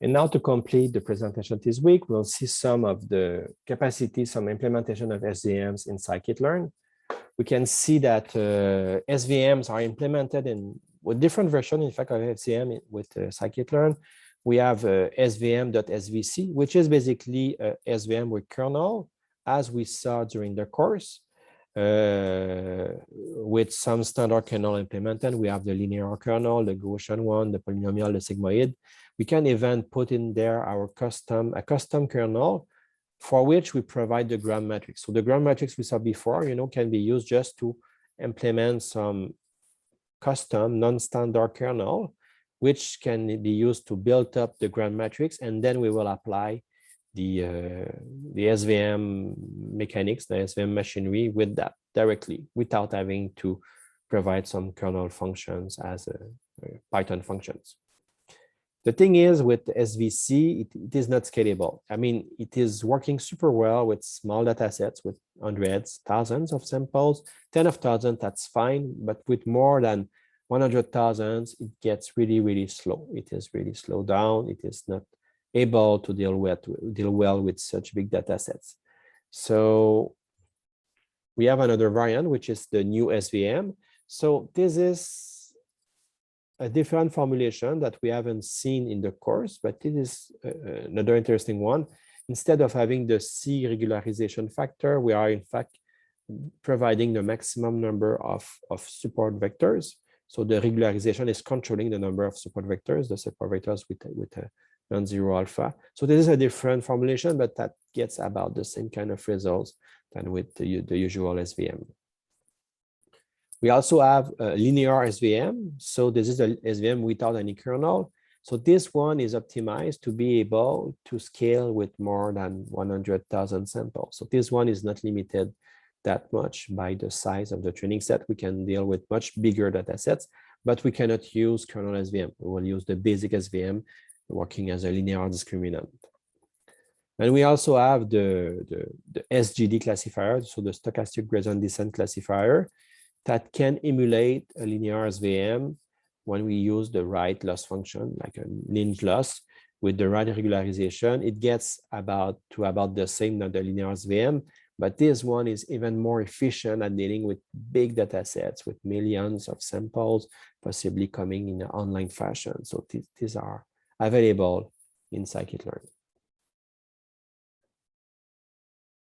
And now to complete the presentation this week, we'll see some of the capacity, some implementation of SVMs in scikit-learn. We can see that SVMs are implemented with different versions, in fact, of SVM with scikit-learn. We have svm.svc, which is basically SVM with kernel, as we saw during the course, with some standard kernel implemented. We have the linear kernel, the Gaussian one, the polynomial, the sigmoid. We can even put in there a custom kernel for which we provide the gram matrix. So the gram matrix we saw before, can be used just to implement some custom non-standard kernel, which can be used to build up the gram matrix, and then we will apply the SVM mechanics, the SVM machinery with that directly, without having to provide some kernel functions as Python functions. The thing is, with SVC, it is not scalable. I mean, it is working super well with small data sets with hundreds, thousands of samples, 10 of thousands, that's fine. But with more than 100,000, it gets really, really slow. It is really slowed down. It is not able to deal well with such big data sets. So we have another variant, which is the new SVM. So this is a different formulation that we haven't seen in the course, but it is another interesting one. Instead of having the C regularization factor, we are in fact providing the maximum number of support vectors. So the regularization is controlling the number of support vectors, the support vectors with a non-zero alpha. So this is a different formulation, but that gets about the same kind of results than with the usual SVM. We also have a linear SVM. So this is a SVM without any kernel. So this one is optimized to be able to scale with more than 100,000 samples. So this one is not limited that much by the size of the training set. We can deal with much bigger data sets, but we cannot use kernel SVM. We will use the basic SVM working as a linear discriminant. And we also have the Sgd classifier, so the stochastic gradient descent classifier, that can emulate a linear SVM when we use the right loss function, like a linge loss. With the right regularization, it gets about the same as the linear SVM, but this one is even more efficient at dealing with big data sets with millions of samples, possibly coming in an online fashion. So these are available in scikit-learn.